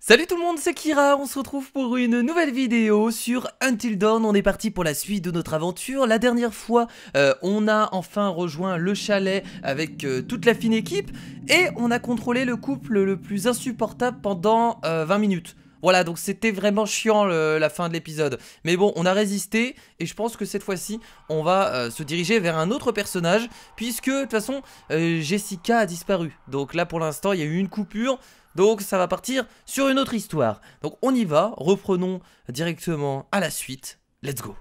Salut tout le monde, c'est Kira, on se retrouve pour une nouvelle vidéo sur Until Dawn. On est parti pour la suite de notre aventure. La dernière fois, on a enfin rejoint le chalet avec toute la fine équipe. Et on a contrôlé le couple le plus insupportable pendant 20 minutes. Voilà, donc c'était vraiment chiant la fin de l'épisode. Mais bon, on a résisté et je pense que cette fois-ci, on va se diriger vers un autre personnage. Puisque, de toute façon, Jessica a disparu. Donc là, pour l'instant, il y a eu une coupure. Donc ça va partir sur une autre histoire. Donc on y va, reprenons directement à la suite. Let's go.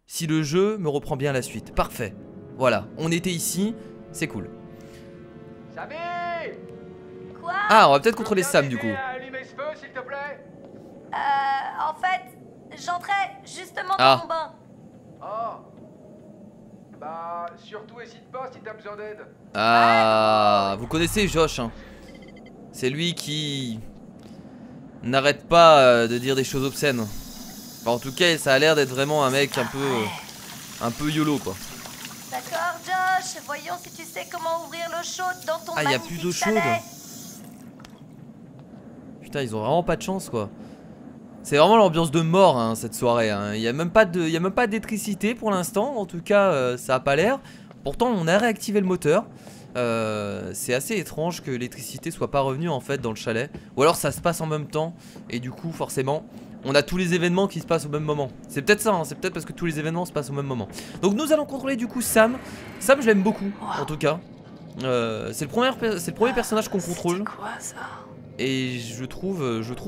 Si le jeu me reprend bien à la suite, parfait. Voilà, on était ici, c'est cool. Samy! Quoi? Ah, on va peut-être contrôler Sam du coup. Allumer ce feu, s'il te plaît. En fait, j'entrais justement dans Ah. mon bain. Oh. Bah, surtout hésite pas si t'as besoin d'aide. Ah, vous connaissez Josh, hein. C'est lui qui n'arrête pas de dire des choses obscènes. Enfin, en tout cas, ça a l'air d'être vraiment un mec un peu YOLO quoi. D'accord, Josh. Voyons si tu sais comment ouvrir l'eau chaude dans ton Ah, y a magnifique plus d'eau chaude. chalet. Putain, ils ont vraiment pas de chance quoi. C'est vraiment l'ambiance de mort hein, cette soirée hein. Il y a même pas d'électricité pour l'instant. En tout cas ça a pas l'air. Pourtant on a réactivé le moteur. C'est assez étrange que l'électricité soit pas revenue en fait dans le chalet. Ou alors ça se passe en même temps. Et du coup forcément on a tous les événements qui se passent au même moment. C'est peut-être ça hein, c'est peut-être parce que tous les événements se passent au même moment. Donc nous allons contrôler du coup Sam. Sam je l'aime beaucoup en tout cas. C'est le premier personnage qu'on contrôle. Quoi ça? Et je trouve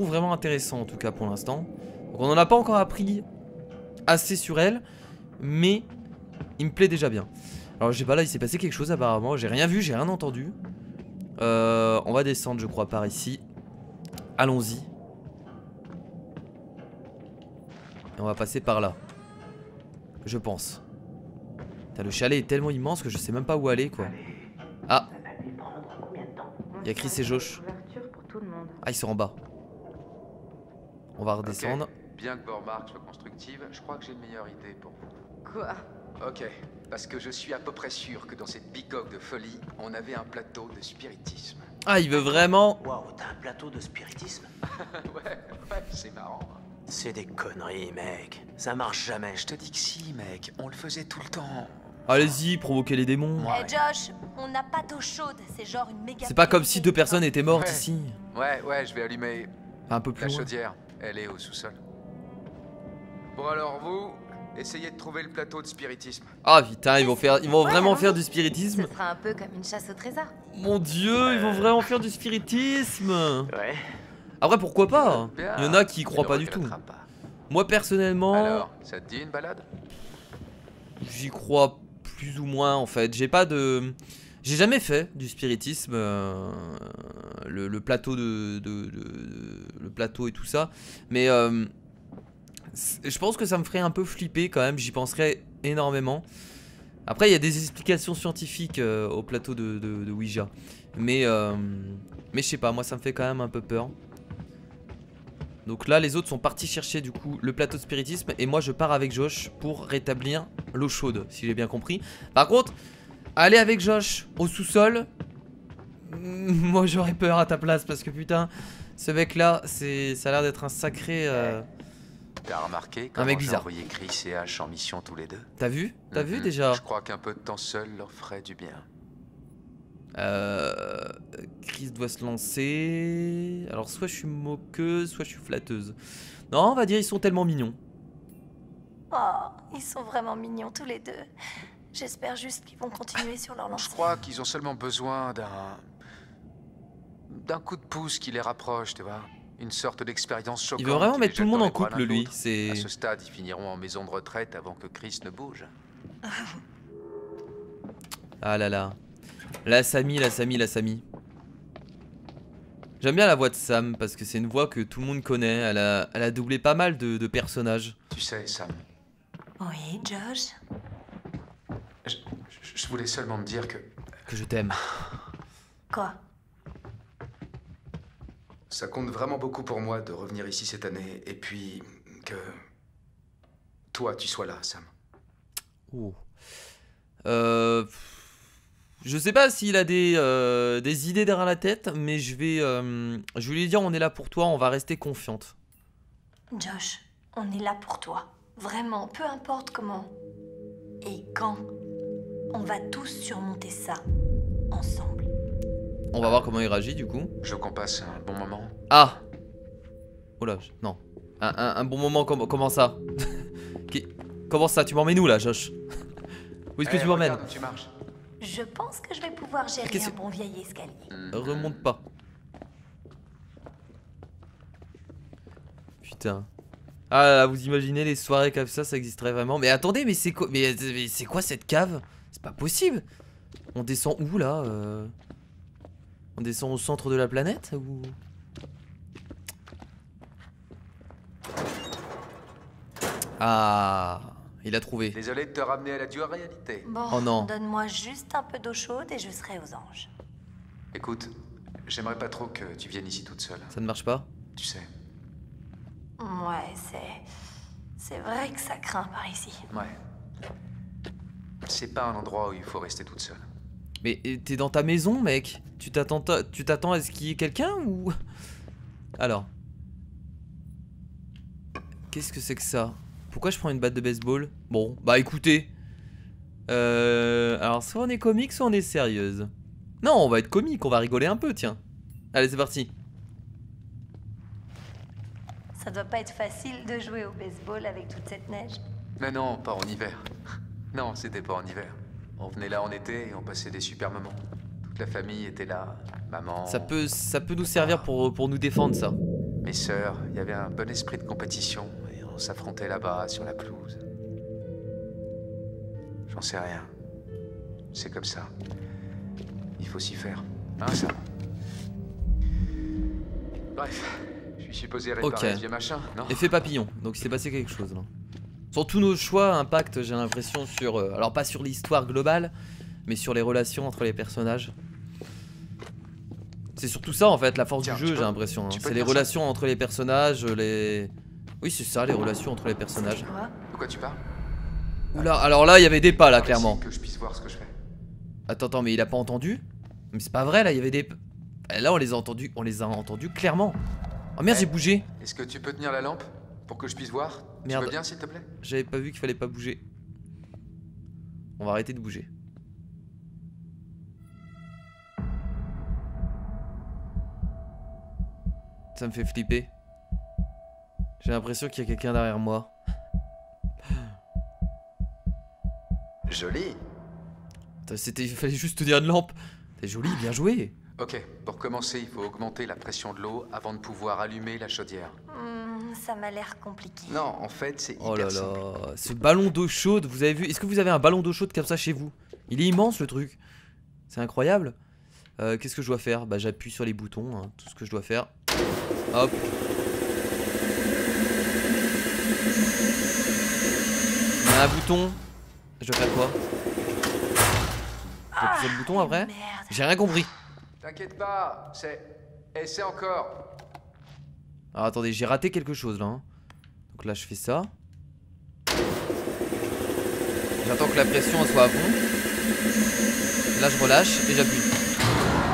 vraiment intéressant en tout cas pour l'instant. Donc on n'en a pas encore appris assez sur elle, mais il me plaît déjà bien. Alors je sais pas, là il s'est passé quelque chose apparemment, j'ai rien vu, j'ai rien entendu. On va descendre je crois par ici. Allons-y. Et on va passer par là. Je pense. Putain, le chalet est tellement immense que je sais même pas où aller quoi. Ah, il y a Chris et Josh. Ah, ils sont en bas. On va redescendre. Ok. Bien que vos remarques soient constructives, je crois que j'ai une meilleure idée pour vous. Quoi? Ok, parce que je suis à peu près sûr que dans cette bicoque de folie, on avait un plateau de spiritisme. Ah, il veut vraiment... Waouh, t'as un plateau de spiritisme? ouais, c'est marrant. C'est des conneries, mec. Ça marche jamais. Je te dis que si, mec, on le faisait tout le temps. Allez-y, provoquez les démons. Eh Josh, on n'a pas d'eau chaude. C'est genre une méga. C'est pas comme si deux personnes étaient mortes Ouais. ici. Ouais, je vais allumer Un peu plus la loin. chaudière. Elle est au sous-sol. Bon alors vous, essayez de trouver le plateau de spiritisme. Ah putain, ils vont vraiment faire du Ce spiritisme. sera un peu comme une chasse au trésor. Mon dieu, ils vont vraiment faire du spiritisme. Ouais. Après pourquoi pas. Bien, Il y en a qui y tu croient ne pas du tout. regretteras pas. Moi personnellement, Alors, ça te dit une balade? j'y crois plus ou moins en fait. J'ai jamais fait du spiritisme, le plateau le plateau et tout ça. Mais je pense que ça me ferait un peu flipper quand même. J'y penserais énormément. Après, il y a des explications scientifiques au plateau de Ouija. Mais je sais pas, moi ça me fait quand même un peu peur. Donc là, les autres sont partis chercher du coup le plateau de spiritisme. Et moi, je pars avec Josh pour rétablir l'eau chaude, si j'ai bien compris. Par contre, aller avec Josh au sous-sol, moi j'aurais peur à ta place. Parce que putain, ce mec là, ça a l'air d'être un sacré... T'as remarqué Un comment mec j'ai bizarre. envoyé Chris et Ash en mission tous les deux? T'as vu? T'as vu Mhm. déjà? Je crois qu'un peu de temps seul leur ferait du bien. Chris doit se lancer. Alors soit je suis moqueuse, soit je suis flatteuse. Non, on va dire ils sont tellement mignons. Oh, ils sont vraiment mignons tous les deux. J'espère juste qu'ils vont continuer sur leur Je lancée. crois qu'ils ont seulement besoin d'un coup de pouce qui les rapproche, tu vois. Une sorte d'expérience choquante. Il veut vraiment qui mettre les tout le monde jette en dans les bras couple l'un de lui. l'autre. C'est... À ce stade, ils finiront en maison de retraite avant que Chris ne bouge. Ah là là. La Samy. J'aime bien la voix de Sam parce que c'est une voix que tout le monde connaît. Elle a doublé pas mal de personnages. Tu sais, Sam, Oui, Josh. je voulais seulement te dire que Que je t'aime. Quoi? ça compte vraiment beaucoup pour moi de revenir ici cette année. Et puis que toi, tu sois là, Sam. Oh. Je sais pas s'il a des idées derrière la tête, mais je vais lui dire on est là pour toi, on va rester confiante. Josh, on est là pour toi. Vraiment, peu importe comment. Et quand. On va tous surmonter ça. Ensemble. On va voir comment il réagit du coup. Je veux qu'on passe un bon moment. Ah. Oh là, non. Un bon moment, comment ça? Comment ça? Tu m'emmènes où là, Josh? Où est-ce que tu m'emmènes? Regarde où tu marches. Je pense que je vais pouvoir gérer Qu'est-ce un que- bon vieil escalier. Remonte pas. Putain. Ah là là, vous imaginez les soirées comme ça existerait vraiment? Mais attendez, mais c'est quoi? Mais c'est quoi cette cave? C'est pas possible. On descend où là? On descend au centre de la planète ou... Ah, il a trouvé. Désolé de te ramener à la dure réalité. Bon, Oh non. donne-moi juste un peu d'eau chaude et je serai aux anges. Écoute, j'aimerais pas trop que tu viennes ici toute seule. Ça ne marche pas? Tu sais. Ouais, c'est vrai que ça craint par ici. Ouais. C'est pas un endroit où il faut rester toute seule. Mais t'es dans ta maison, mec. Tu t'attends à ce qu'il y ait quelqu'un ou... Alors. Qu'est-ce que c'est que ça? Pourquoi je prends une batte de baseball? Bon, bah écoutez. Alors, soit on est comique, soit on est sérieuse. Non, on va être comique, on va rigoler un peu, tiens. Allez, c'est parti. Ça doit pas être facile de jouer au baseball avec toute cette neige. Mais non, pas en hiver. Non, c'était pas en hiver. On venait là en été et on passait des super moments. Toute la famille était là. Maman, Ça peut nous servir pour nous défendre, ça. mes sœurs, il y avait un bon esprit de compétition et on s'affrontait là-bas sur la pelouse. J'en sais rien. C'est comme ça. Il faut s'y faire. Hein, ça? Bref, je suis supposé réparer Ok. ce vieux machin, non? Effet papillon, donc il s'est passé quelque chose là. Sur tous nos choix impactent, j'ai l'impression, sur... alors pas sur l'histoire globale, mais sur les relations entre les personnages. C'est surtout ça en fait, la force Tiens, du tu jeu, peux- j'ai l'impression. tu peux C'est les dire ça relations entre les personnages, les... Oui, c'est ça, les relations entre les personnages. C'est quoi? De quoi tu parles? Oula, alors là, il y avait des pas là, Par ici, clairement. Que je puisse voir ce que je fais. Attends, mais il a pas entendu? Mais c'est pas vrai, là, il y avait des... Là, on les a entendus clairement. Oh merde, Eh. j'ai bougé. Est-ce que tu peux tenir la lampe pour que je puisse voir? Merde. Tu veux bien, s'il te plaît? J'avais pas vu qu'il fallait pas bouger. On va arrêter de bouger. Ça me fait flipper. J'ai l'impression qu'il y a quelqu'un derrière moi. Joli. Il fallait juste tenir une lampe. T'es joli, bien joué. Ok, pour commencer, il faut augmenter la pression de l'eau avant de pouvoir allumer la chaudière. Ça m'a l'air compliqué. Non, en fait, c'est Oh hyper là simple. là, ce ballon d'eau chaude, vous avez vu? Est-ce que vous avez un ballon d'eau chaude comme ça chez vous? Il est immense le truc. C'est incroyable. Qu'est-ce que je dois faire? Bah j'appuie sur les boutons, hein, tout ce que je dois faire. Hop. Il y a un bouton. Je dois faire quoi? J'appuie sur le bouton après? Merde. J'ai rien compris. T'inquiète pas, c'est... Essaie encore. Alors attendez, j'ai raté quelque chose là. Hein. Donc là je fais ça. J'attends que la pression elle soit à fond. Là je relâche et j'appuie.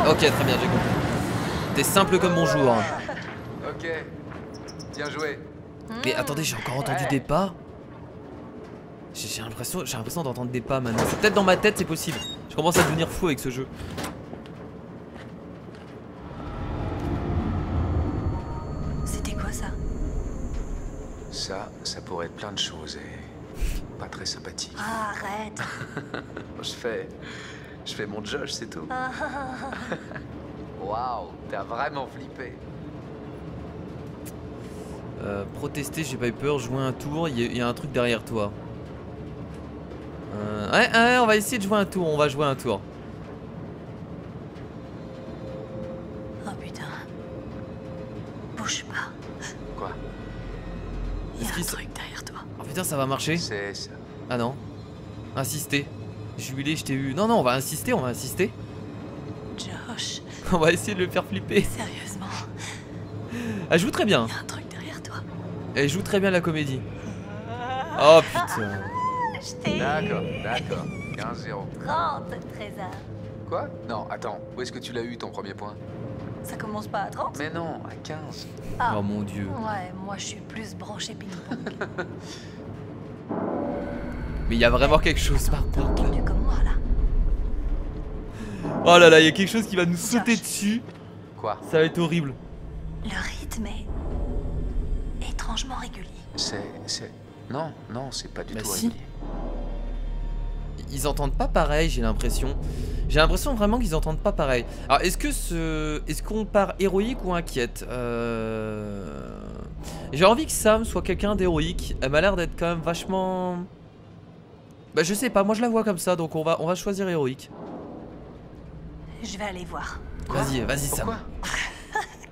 Ok, très bien, j'ai compris. T'es simple comme bonjour. Ok, bien joué. Mais attendez, j'ai encore entendu des pas. J'ai l'impression d'entendre des pas maintenant. C'est peut-être dans ma tête, c'est possible. Je commence à devenir fou avec ce jeu. C'était quoi ça? Ça pourrait être plein de choses et... pas très sympathique. Ah, arrête. Je fais mon Josh, c'est tout. Waouh, t'as vraiment flippé. Protester, j'ai pas eu peur. Jouer un tour, il y a un truc derrière toi. Ouais, on va essayer de jouer un tour. On va jouer un tour. Oh putain. Bouge pas. Quoi? Il y a Est-ce un qu'il se- truc derrière toi. Oh putain, ça va marcher. C'est ça. Ah non. Insister. Jubilé, je t'ai eu. Non, on va insister, on va insister. Josh, On va essayer de le faire flipper. sérieusement, Elle joue très bien. il y a un truc derrière toi. Elle joue très bien la comédie. Oh putain. Je t'ai D'accord. 15-0. prends ce trésor. Quoi? Non, attends, où est-ce que tu l'as eu ton premier point? Ça commence pas à 30? Mais non, à 15. Ah. Oh mon dieu. Ouais, moi je suis plus branché ping-pong. Mais il y a vraiment quelque chose par contre là. Tendu comme moi là. Oh là là, il y a quelque chose qui va nous sauter dessus. Quoi? Ça va être horrible. Le rythme est étrangement régulier. Non, c'est pas du Bah tout si. régulier. Ils entendent pas pareil, j'ai l'impression. J'ai l'impression vraiment qu'ils entendent pas pareil. Alors est-ce qu'on part héroïque ou inquiète? J'ai envie que Sam soit quelqu'un d'héroïque. Elle m'a l'air d'être quand même vachement... Bah je sais pas, moi je la vois comme ça, donc on va choisir héroïque. Je vais aller voir. Quoi? Vas-y Sam. Pourquoi?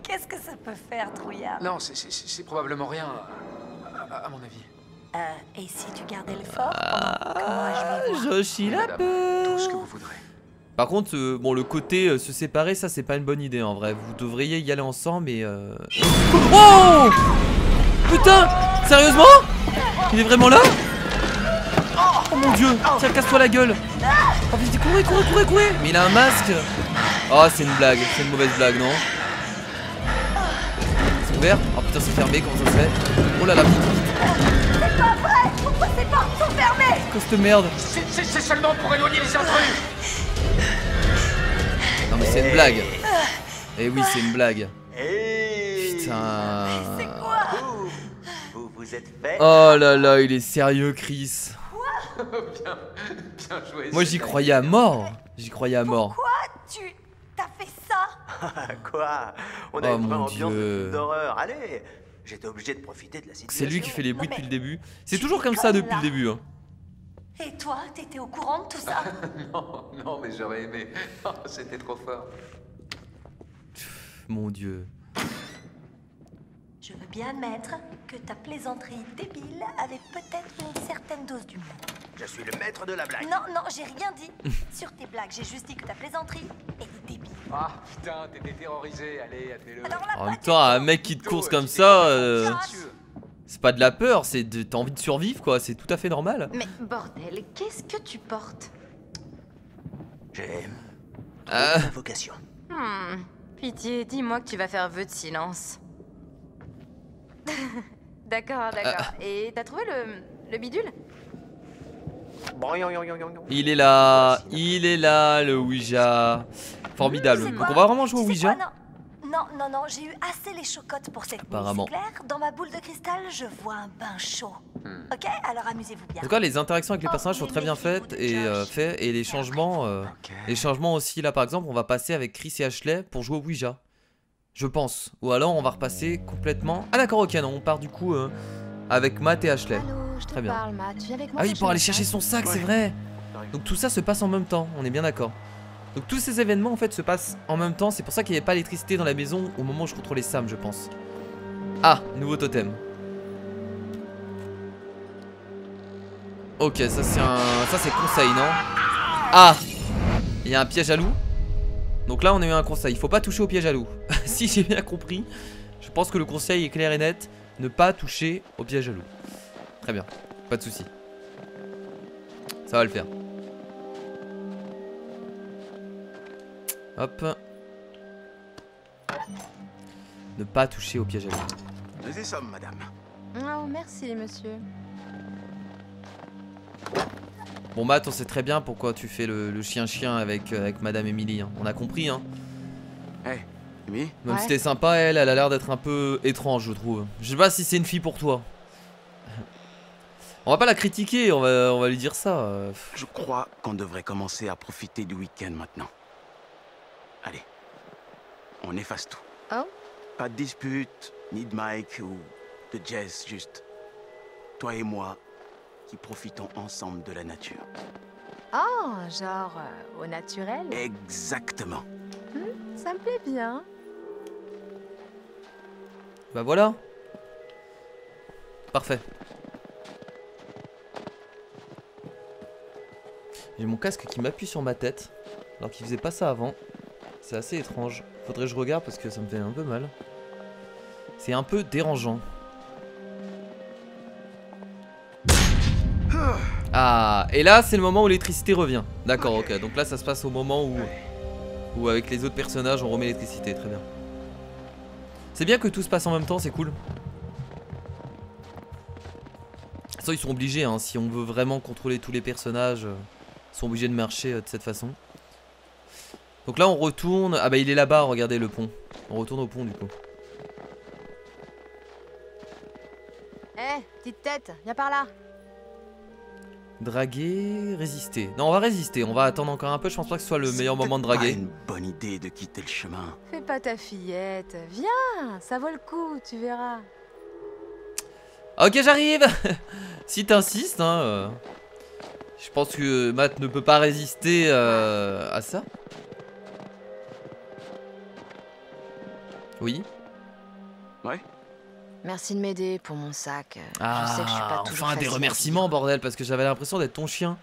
Qu'est-ce que ça peut faire, trouillard? Non, c'est probablement rien, à mon avis. Et si tu gardais le fort pendant que moi je vais voir? Josh il a Madame, tout ce que peur. vous voudrez. Par contre, bon le côté se séparer, ça c'est pas une bonne idée en vrai. Vous devriez y aller ensemble mais... Oh putain! Sérieusement? Il est vraiment là? Oh mon dieu! Tiens, casse-toi la gueule! Oh vite, courez! Mais il a un masque! Oh c'est une blague, c'est une mauvaise blague, non? C'est ouvert? Oh putain c'est fermé, comment ça se fait? Oh là là, vite! C'est pas vrai! Pourquoi ces portes sont fermées? Qu'est-ce que cette merde? C'est seulement pour éloigner les intrus. Non mais c'est une blague! Eh oui c'est une blague! Hey. Putain! C'est quoi? Vous êtes fait? Oh là là, il est sérieux Chris! Bien joué. Moi j'y croyais à mort! J'y croyais à mort! Quoi? Tu t'as fait ça? Quoi? On a Oh une vraie mon ambiance de Dieu. film d'horreur. Allez, j'étais obligé de profiter de la situation. C'est lui qui fait les bruits Non, mais- depuis le début. C'est toujours comme ça depuis le début. Hein. Et toi, t'étais au courant de tout ça? Non, mais j'aurais aimé. Oh, c'était trop fort. Mon dieu. Je veux bien admettre que ta plaisanterie débile avait peut-être une certaine dose d'humour. Je suis le maître de la blague. Non, j'ai rien dit sur tes blagues. J'ai juste dit que ta plaisanterie était débile. Ah, putain, t'étais terrorisé. Allez, admets-le. Alors là, En même pas temps, un mec qui te course comme ça, Josh. c'est pas de la peur, t'as envie de survivre quoi, c'est tout à fait normal. Mais bordel, qu'est-ce que tu portes? J'ai Ah. une vocation. Pitié, dis-moi que tu vas faire vœu de silence. D'accord. Et t'as trouvé le bidule? Il est là, le Ouija. Formidable. C'est Donc quoi? on va vraiment jouer au Tu sais Ouija. quoi, non, j'ai eu assez les chocottes pour cette nuit. Apparemment. C'est clair, dans ma boule de cristal, je vois un bain chaud. Ok, alors amusez-vous bien. En tout cas, les interactions avec les Oh, personnages sont très bien faites et les changements, aussi là par exemple, on va passer avec Chris et Ashley pour jouer au Ouija. Je pense. Ou alors on va repasser complètement. Ah d'accord, ok, non, on part du coup avec Matt et Ashley. Allô, je te Très bien. parle, Matt. Tu viens avec moi Ah oui, chercher pour aller mon chercher sac? son sac, c'est vrai. Donc tout ça se passe en même temps, on est bien d'accord. Donc tous ces événements en fait se passent en même temps, c'est pour ça qu'il n'y avait pas l'électricité dans la maison au moment où je contrôlais Sam, je pense. Ah, nouveau totem. Ok, ça c'est conseil, non? Ah, il y a un piège à loup. Donc là on a eu un conseil, il faut pas toucher au piège à loup. Si j'ai bien compris, je pense que le conseil est clair et net, ne pas toucher au piège à loup. Très bien, pas de souci. Ça va le faire. Hop. Ne pas toucher au piège à loup. Nous y sommes, madame. Oh, merci, monsieur. Bon Matt, on sait très bien pourquoi tu fais le chien-chien avec Madame Emily, hein. On a compris, hein. Hey, Amy? Même Ouais. si t'es sympa, elle a l'air d'être un peu étrange, je trouve. Je sais pas si c'est une fille pour toi. On va pas la critiquer, on va lui dire ça. Je crois qu'on devrait commencer à profiter du week-end maintenant. Allez, on efface tout. Oh? Pas de dispute, ni de Mike ou de Jess, juste toi et moi qui profitons ensemble de la nature. Oh, genre au naturel? Exactement. Ça me plaît bien. Bah voilà. Parfait. J'ai mon casque qui m'appuie sur ma tête, alors qu'il faisait pas ça avant. C'est assez étrange. Faudrait que je regarde parce que ça me fait un peu mal. C'est un peu dérangeant. Ah, et là c'est le moment où l'électricité revient. D'accord, ok. Donc là ça se passe au moment où Ou avec les autres personnages on remet l'électricité, très bien. C'est bien que tout se passe en même temps, c'est cool. Ça ils sont obligés hein, si on veut vraiment contrôler tous les personnages, ils sont obligés de marcher de cette façon. Donc là on retourne, ah bah il est là-bas, regardez le pont. On retourne au pont du coup. Eh, petite tête, viens par là. Draguer, résister. Non on va résister, on va attendre encore un peu, je pense pas que ce soit le meilleur moment de draguer. C'est une bonne idée de quitter le chemin. Fais pas ta fillette. Viens, ça vaut le coup, tu verras. Ok j'arrive. Si t'insistes hein, je pense que Matt ne peut pas résister à ça. Oui. Ouais. Merci de m'aider pour mon sac. Ah, je sais que je suis pas toujours enfin des facile à remerciements vivre. bordel, parce que j'avais l'impression d'être ton chien.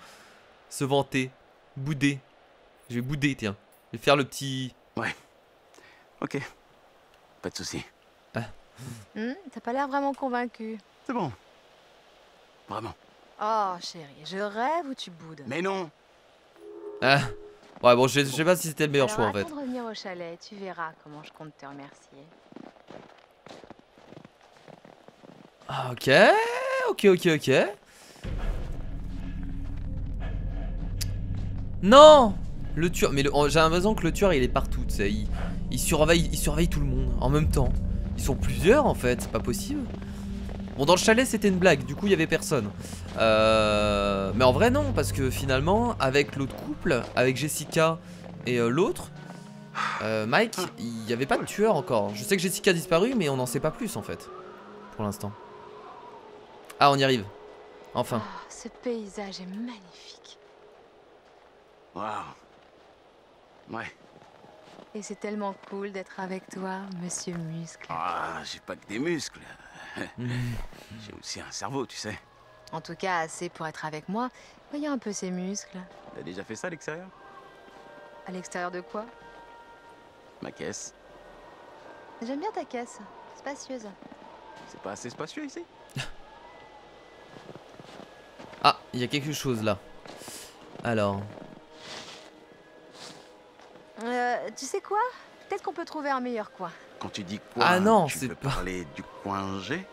Se vanter, bouder. Je vais bouder tiens. Je vais faire le petit... Ok. Pas de soucis. T'as pas l'air vraiment convaincu. C'est bon. Vraiment. Oh chérie, je rêve ou tu boudes. Mais non. Ah. Ouais bon je sais pas si c'était le meilleur Alors, choix en fait. attends de revenir au chalet, tu verras comment je compte te remercier. Ah, ok. Non. Le tueur, mais j'ai l'impression que le tueur il est partout, tu sais, il surveille tout le monde en même temps. Ils sont plusieurs en fait, c'est pas possible. Bon dans le chalet c'était une blague, du coup il y avait personne. Mais en vrai non, parce que finalement avec l'autre couple, avec Jessica et l'autre, Mike, il n'y avait pas de tueur encore. Je sais que Jessica a disparu mais on n'en sait pas plus en fait, pour l'instant. Ah on y arrive, enfin. Oh, ce paysage est magnifique. Waouh. Ouais. Et c'est tellement cool d'être avec toi, monsieur Muscle. Ah, j'ai pas que des muscles. J'ai aussi un cerveau, tu sais. En tout cas, assez pour être avec moi. Voyez un peu ces muscles. T'as déjà fait ça à l'extérieur? À l'extérieur de quoi? Ma caisse. J'aime bien ta caisse. Spacieuse. C'est pas assez spacieux ici? Ah, il y a quelque chose là. Alors. Tu sais quoi? Peut-être qu'on peut trouver un meilleur coin. Quand tu dis quoi? Ah non, tu c'est veux pas... parler du coin G?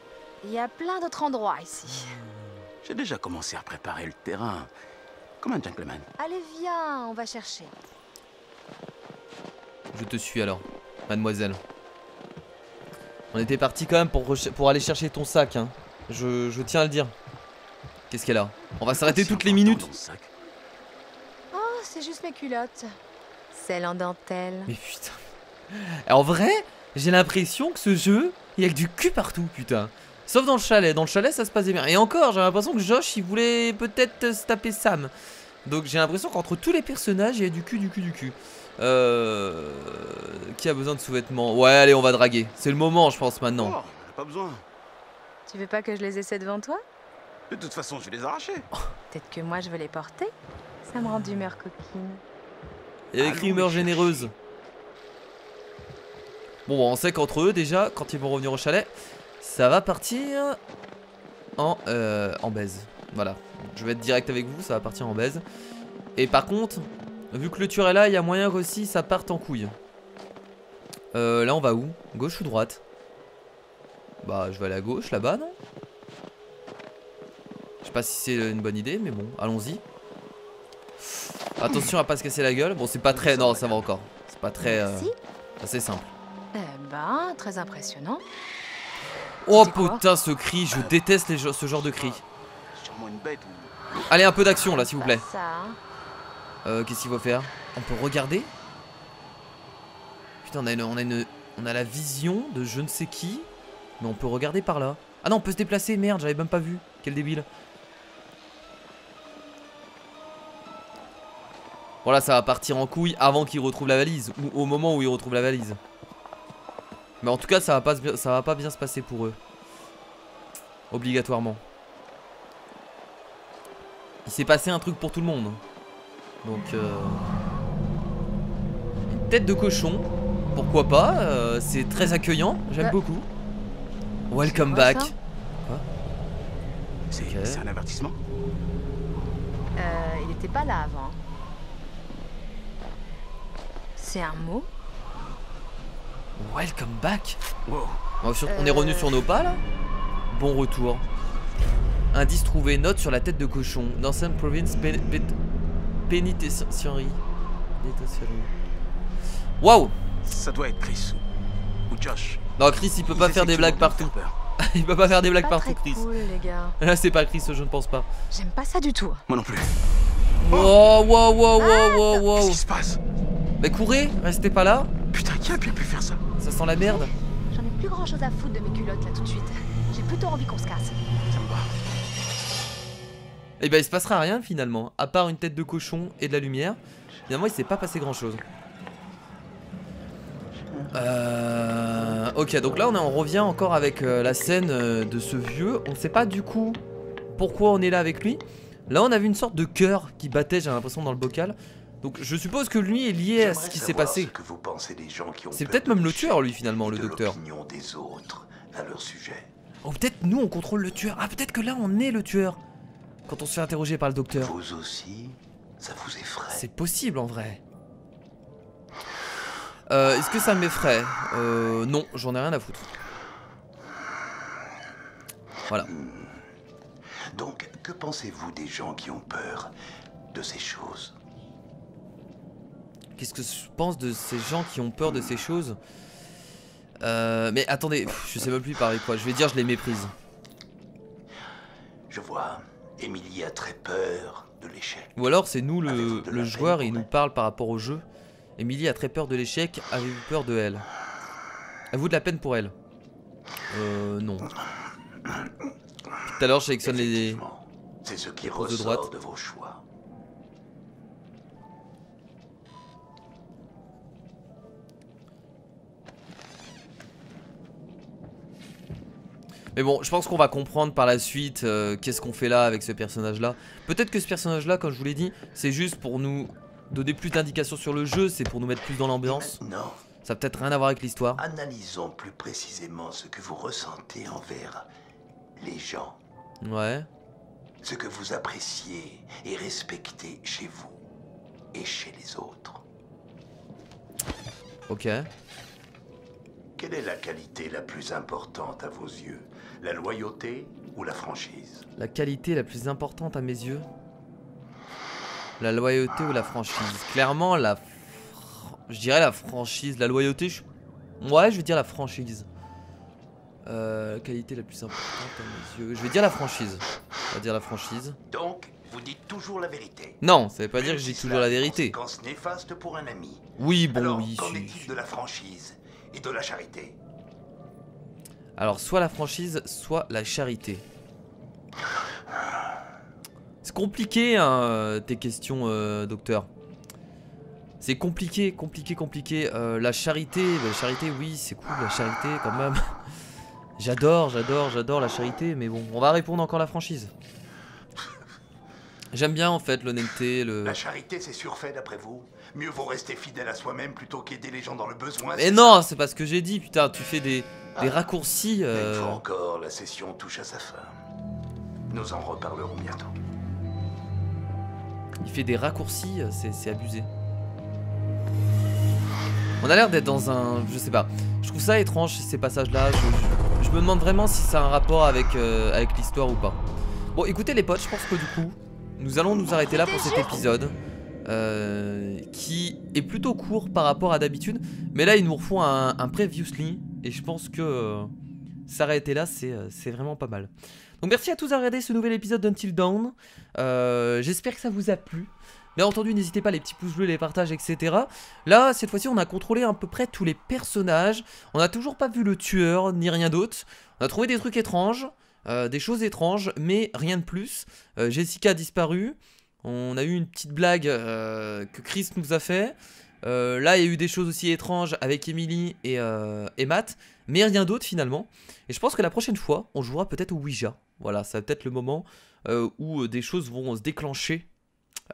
Il y a plein d'autres endroits ici. J'ai déjà commencé à préparer le terrain. Comme un gentleman. Allez, viens, on va chercher. Je te suis alors, mademoiselle. On était parti quand même pour aller chercher ton sac, hein. Je tiens à le dire. Qu'est-ce qu'elle a? On va s'arrêter toutes les minutes. Oh, c'est juste mes culottes. Celles en dentelle. Mais putain. En vrai, j'ai l'impression que ce jeu, il y a que du cul partout, putain. Sauf dans le chalet. Dans le chalet, ça se passait bien. Et encore, j'ai l'impression que Josh, il voulait peut-être se taper Sam. Donc j'ai l'impression qu'entre tous les personnages, il y a du cul, du cul, du cul. Qui a besoin de sous-vêtements? Ouais, allez, on va draguer. C'est le moment, je pense, maintenant. Oh, pas besoin. Tu veux pas que je les essaie devant toi? De toute façon, je vais les arracher. Peut-être que moi, je veux les porter. Ça me rend d'humeur coquine. Il y a écrit humeur généreuse. Bon, on sait qu'entre eux, déjà, quand ils vont revenir au chalet, ça va partir en baise. Voilà. Je vais être direct avec vous, ça va partir en baise. Et par contre, vu que le tueur est là, il y a moyen qu'aussi ça parte en couille. Là, on va où? Gauche ou droite? Bah, je vais aller à gauche, là-bas, non? Je sais pas si c'est une bonne idée, mais bon, allons-y. Attention à pas se casser la gueule. Bon, c'est pas très... Non, ça va encore. C'est pas très... Merci. assez simple. Eh ben, très impressionnant. Oh C'était quoi? putain, ce cri, je déteste ce genre de cri. Sûrement une bête ou... Allez, un peu d'action là, s'il vous plaît. Pas ça, hein. Qu'est-ce qu'il faut faire? On peut regarder? Putain, on a la vision de je ne sais qui. Mais on peut regarder par là. Ah non, on peut se déplacer, merde, j'avais même pas vu. Quel débile. Voilà, ça va partir en couille avant qu'il retrouve la valise. Ou au moment où il retrouve la valise. Mais en tout cas, ça va pas bien se passer pour eux. Obligatoirement. Il s'est passé un truc pour tout le monde. Donc une tête de cochon. Pourquoi pas, c'est très accueillant. J'aime beaucoup. Welcome quoi, back. ça? Quoi? C'est un avertissement? Il était pas là avant. C'est un mot? Welcome back. Wow. On est revenu sur nos pas là. Bon retour. Indice trouvé, note sur la tête de cochon. Dans cette province pénitentiary. Waouh. Ça doit être Chris ou Josh. Non, Chris il peut pas faire des blagues partout. Il peut pas faire des blagues Pas partout, très Chris. cool, les gars. Là c'est pas Chris, je ne pense pas. J'aime pas ça du tout. Moi non plus. Wow, wow, wow, wow, wow, wow. Qu'est-ce qui se passe? Mais courez, restez pas là. Putain, qui a bien pu faire ça? Ça sent la merde. J'en ai plus grand chose à foutre de mes culottes là tout de suite. J'ai plutôt envie qu'on se casse. Ça me va. Et ben il se passera rien finalement. À part une tête de cochon et de la lumière. Finalement il s'est pas passé grand chose. Ok, donc là on revient encore avec la scène de ce vieux. On sait pas du coup pourquoi on est là avec lui. Là on a vu une sorte de cœur qui battait, j'ai l'impression, dans le bocal. Donc je suppose que lui est lié à ce qui s'est passé. C'est peut-être même le tueur lui finalement, le docteur. Des autres à leur sujet. Oh peut-être nous on contrôle le tueur. Ah peut-être que là on est le tueur quand on se fait interroger par le docteur. Vous aussi, ça vous effraie? C'est possible en vrai. Est-ce que ça m'effraie? Non, j'en ai rien à foutre. Voilà. Donc, que pensez-vous des gens qui ont peur de ces choses? Qu'est-ce que je pense de ces gens qui ont peur de ces choses? Mais attendez, je sais même plus parler quoi. Je vais dire je les méprise. Je vois, Emily a très peur de l'échec. Ou alors c'est nous le joueur et il nous parle par rapport au jeu. Emily a très peur de l'échec, avez-vous peur de elle? Avez-vous de la peine pour elle? Non. Tout à l'heure je sélectionne les... C'est ce qui de droite. ressort de vos choix. Mais bon, je pense qu'on va comprendre par la suite qu'est-ce qu'on fait là avec ce personnage-là. Peut-être que ce personnage-là, comme je vous l'ai dit, c'est juste pour nous donner plus d'indications sur le jeu, c'est pour nous mettre plus dans l'ambiance. Non. Ça a peut-être rien à voir avec l'histoire. Analysons plus précisément ce que vous ressentez envers les gens. Ouais. Ce que vous appréciez et respectez chez vous et chez les autres. Ok. Quelle est la qualité la plus importante à vos yeux? La loyauté ou la franchise? La qualité la plus importante à mes yeux? La loyauté ou la franchise? Clairement, je dirais la franchise. La loyauté, ouais, je vais dire la franchise. La qualité la plus importante à mes yeux. Je vais dire la franchise. On va dire la franchise. Donc, vous dites toujours la vérité? Non, ça veut pas dire que je dis toujours la vérité. Conséquence néfaste pour un ami. Oui, bon, Alors, oui. qu'en est-il de la franchise et de la charité? Alors, soit la franchise, soit la charité. C'est compliqué, hein, tes questions, docteur. C'est compliqué. La charité, oui, c'est cool, la charité, quand même. J'adore la charité, mais bon, on va répondre encore la franchise. J'aime bien, en fait, l'honnêteté, La charité, c'est surfait, d'après vous? Mieux vaut rester fidèle à soi-même plutôt qu'aider les gens dans le besoin. Mais non, c'est pas ce que j'ai dit, putain, tu fais des raccourcis. Une fois encore, la session touche à sa fin. Nous en reparlerons bientôt. Il fait des raccourcis, c'est abusé. On a l'air d'être dans un... Je sais pas. Je trouve ça étrange ces passages-là. Je me demande vraiment si ça a un rapport avec l'histoire ou pas. Bon, écoutez les potes, je pense que du coup, nous allons nous arrêter là pour cet épisode. Qui est plutôt court par rapport à d'habitude. Mais là, ils nous refont un previously. Et je pense que s'arrêter là, c'est vraiment pas mal. Donc merci à tous d'avoir regardé ce nouvel épisode d'Until Dawn. J'espère que ça vous a plu. Bien entendu, n'hésitez pas les petits pouces bleus, les partages, etc. Là, cette fois-ci, on a contrôlé à peu près tous les personnages. On n'a toujours pas vu le tueur, ni rien d'autre. On a trouvé des trucs étranges, des choses étranges, mais rien de plus. Jessica a disparu. On a eu une petite blague que Chris nous a fait. Là, il y a eu des choses aussi étranges avec Emily et Matt. Mais rien d'autre finalement. Et je pense que la prochaine fois, on jouera peut-être au Ouija. Voilà, ça va peut-être le moment où des choses vont se déclencher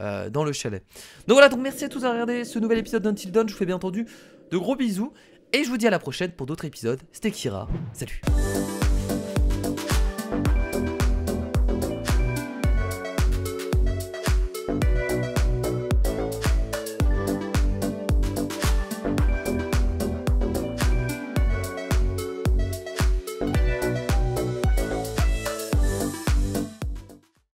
dans le chalet. Donc voilà, donc merci à tous d'avoir regardé ce nouvel épisode d'Until Dawn. Je vous fais bien entendu de gros bisous. Et je vous dis à la prochaine pour d'autres épisodes. C'était Kira. Salut.